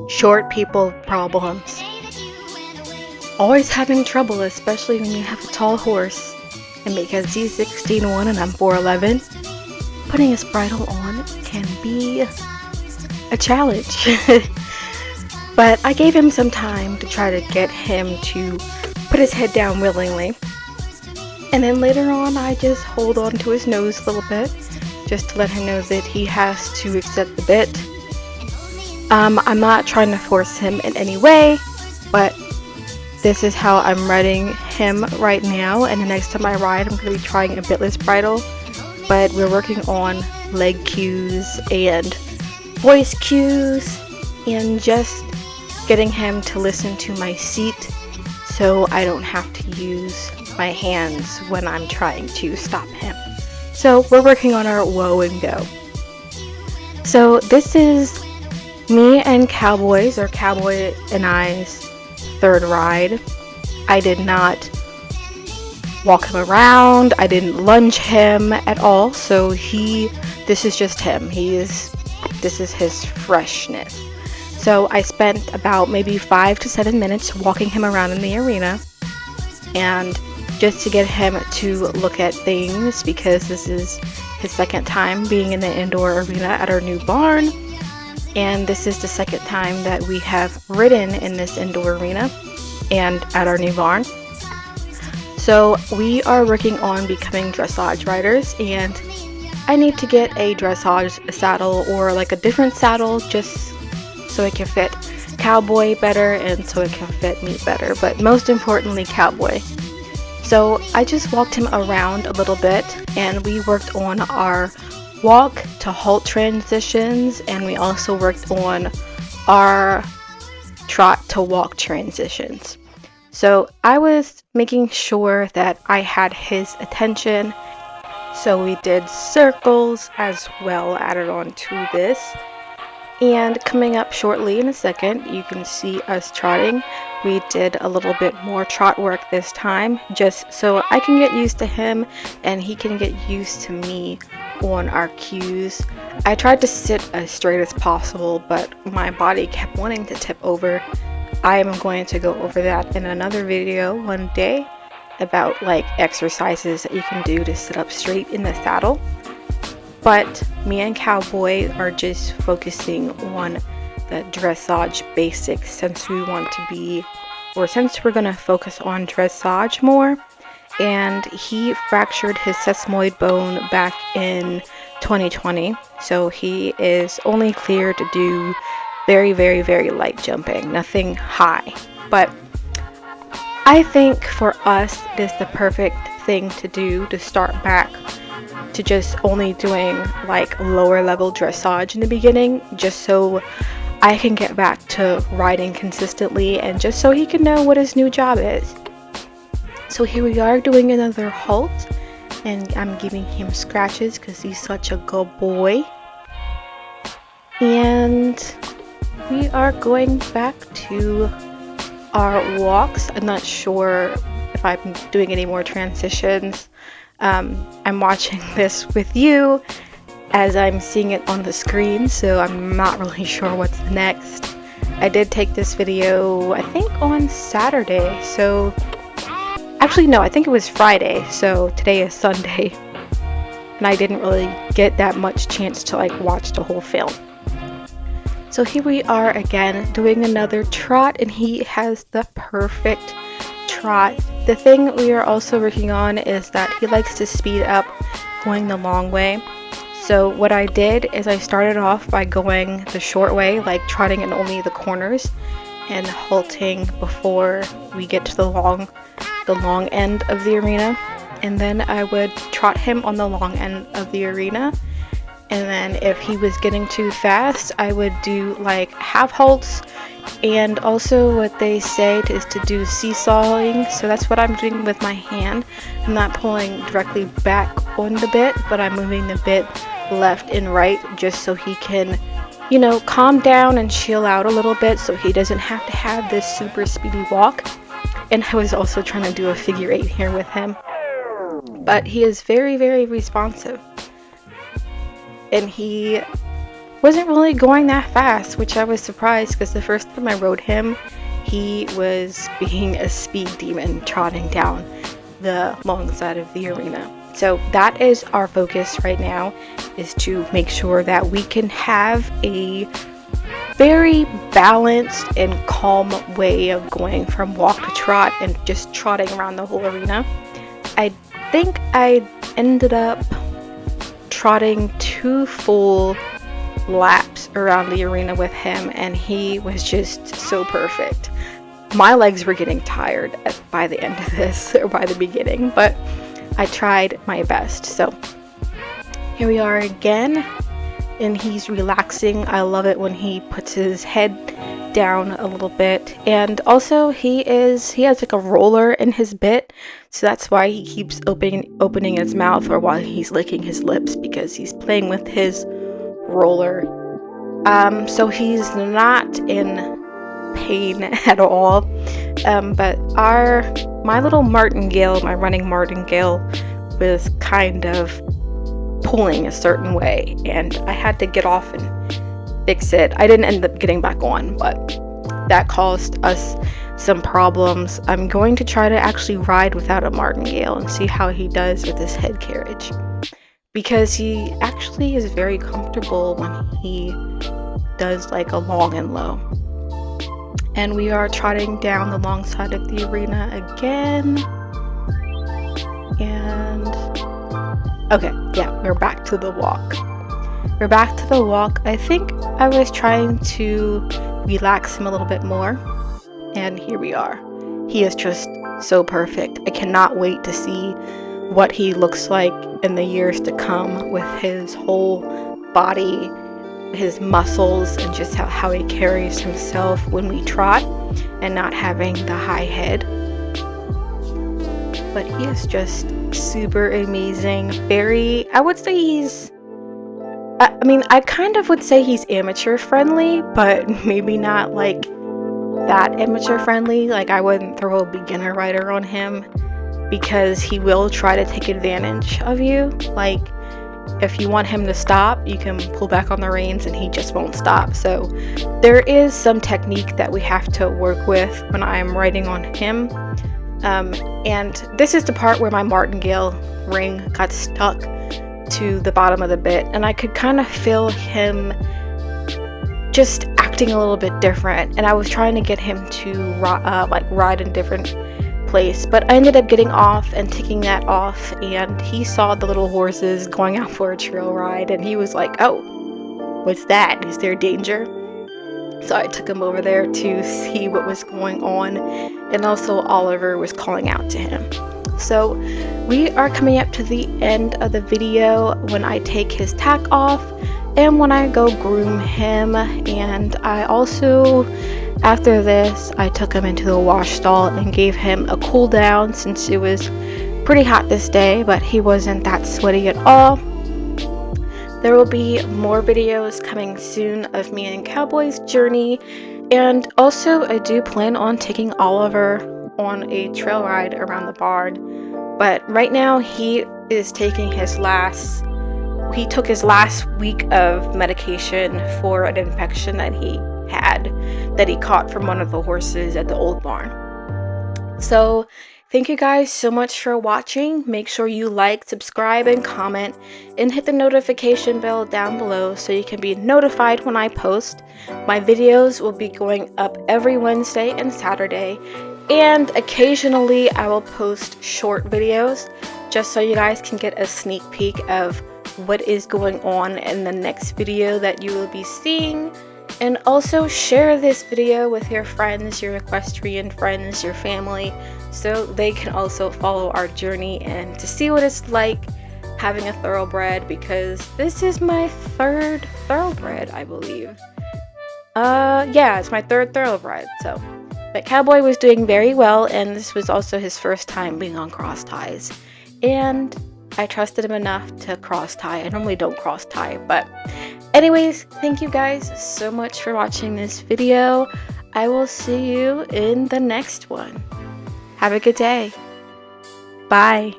Short people problems. Always having trouble, especially when you have a tall horse. And because he's 16'1" and I'm 4'11", putting his bridle on can be a challenge. But I gave him some time to try to get him to put his head down willingly. And then later on, I just hold on to his nose a little bit, just to let him know that he has to accept the bit. I'm not trying to force him in any way, but this is how I'm riding him right now. And the next time I ride, I'm going to be trying a bitless bridle. But we're working on leg cues and voice cues and just getting him to listen to my seat so I don't have to use my hands when I'm trying to stop him. So we're working on our whoa and go. So this is me and Kowboy and I's third ride. I did not walk him around. I didn't lunge him at all. So this is just him. This is his freshness. So I spent about maybe 5 to 7 minutes walking him around in the arena, and just to get him to look at things, because this is his second time being in the indoor arena at our new barn, and this is the second time that we have ridden in this indoor arena and at our new barn. So we are working on becoming dressage riders, and I need to get a dressage saddle or like a different saddle just so it can fit Kowboy better and so it can fit me better, but most importantly Kowboy. So I just walked him around a little bit, and we worked on our walk to halt transitions, and we also worked on our trot to walk transitions. So I was making sure that I had his attention, so we did circles as well added on to this. And coming up shortly in a second, you can see us trotting. We did a little bit more trot work this time, just so I can get used to him and he can get used to me on our cues. I tried to sit as straight as possible, but my body kept wanting to tip over. I am going to go over that in another video one day about like exercises that you can do to sit up straight in the saddle. But me and Kowboy are just focusing on the dressage basics since we're going to focus on dressage more. And he fractured his sesamoid bone back in 2020, so he is only cleared to do very, very, very light jumping, nothing high. But I think for us it is the perfect thing to do to start back to just only doing like lower level dressage in the beginning, just so I can get back to riding consistently and just so he can know what his new job is. So here we are doing another halt, and I'm giving him scratches because he's such a good boy. And we are going back to our walks. I'm not sure if I'm doing any more transitions. I'm watching this with you as I'm seeing it on the screen, so I'm not really sure what's next. I did take this video, I think, on Saturday, so actually no, I think it was Friday, so today is Sunday, and I didn't really get that much chance to like watch the whole film. So here we are again doing another trot, and he has the perfect trot. The thing we are also working on is that he likes to speed up going the long way. So what I did is I started off by going the short way, like trotting in only the corners and halting before we get to the long end of the arena, and then I would trot him on the long end of the arena. And then if he was getting too fast, I would do like half halts, and also what they say is to do seesawing. So that's what I'm doing with my hand. I'm not pulling directly back on the bit, but I'm moving the bit left and right just so he can, you know, calm down and chill out a little bit so he doesn't have to have this super speedy walk. And I was also trying to do a figure 8 here with him, but he is very, very responsive. And he wasn't really going that fast, which I was surprised because the first time I rode him, he was being a speed demon trotting down the long side of the arena. So that is our focus right now, is to make sure that we can have a very balanced and calm way of going from walk to trot and just trotting around the whole arena. I think I ended up trotting 2 full laps around the arena with him, and he was just so perfect. My legs were getting tired by the end of this, or by the beginning, but I tried my best. So here we are again, and he's relaxing. I love it when he puts his head down a little bit, and also he has like a roller in his bit, so that's why he keeps opening his mouth, or while he's licking his lips, because he's playing with his roller. So he's not in pain at all, but my little martingale, my running martingale, was kind of pulling a certain way, and I had to get off and fix it. I didn't end up getting back on, but that caused us some problems. I'm going to try to actually ride without a martingale and see how he does with his head carriage, because he actually is very comfortable when he does like a long and low. And we are trotting down the long side of the arena again. And okay, yeah, we're back to the walk. I think I was trying to relax him a little bit more, and here we are. He is just so perfect. I cannot wait to see what he looks like in the years to come, with his whole body, his muscles, and just how he carries himself when we trot and not having the high head. But he is just super amazing. I would say I kind of would say he's amateur friendly, but maybe not like that amateur friendly. Like, I wouldn't throw a beginner rider on him, because he will try to take advantage of you. Like, if you want him to stop, you can pull back on the reins and he just won't stop. So there is some technique that we have to work with when I'm riding on him. And this is the part where my martingale ring got stuck to the bottom of the bit, and I could kind of feel him just acting a little bit different, and I was trying to get him to ride in different place, but I ended up getting off and taking that off, and he saw the little horses going out for a trail ride, and he was like, "Oh, what's that? Is there danger?" So I took him over there to see what was going on, and also Oliver was calling out to him. So we are coming up to the end of the video when I take his tack off and when I go groom him. And I also, after this, I took him into the wash stall and gave him a cool down, since it was pretty hot this day, but he wasn't that sweaty at all. There will be more videos coming soon of me and Kowboy's journey, and also I do plan on taking Oliver on a trail ride around the barn, but right now he is taking he took his last week of medication for an infection that he caught from one of the horses at the old barn. So thank you guys so much for watching. Make sure you like, subscribe, and comment, and hit the notification bell down below so you can be notified when I post. My videos will be going up every Wednesday and Saturday, and occasionally I will post short videos just so you guys can get a sneak peek of what is going on in the next video that you will be seeing. And also share this video with your friends, your equestrian friends, your family, so they can also follow our journey and to see what it's like having a thoroughbred, because this is my 3rd thoroughbred, I believe. Yeah, it's my 3rd thoroughbred. So, but Kowboy was doing very well, and this was also his first time being on cross ties, and I trusted him enough to cross tie. I normally don't cross tie, but anyways, thank you guys so much for watching this video. I will see you in the next one. Have a good day. Bye.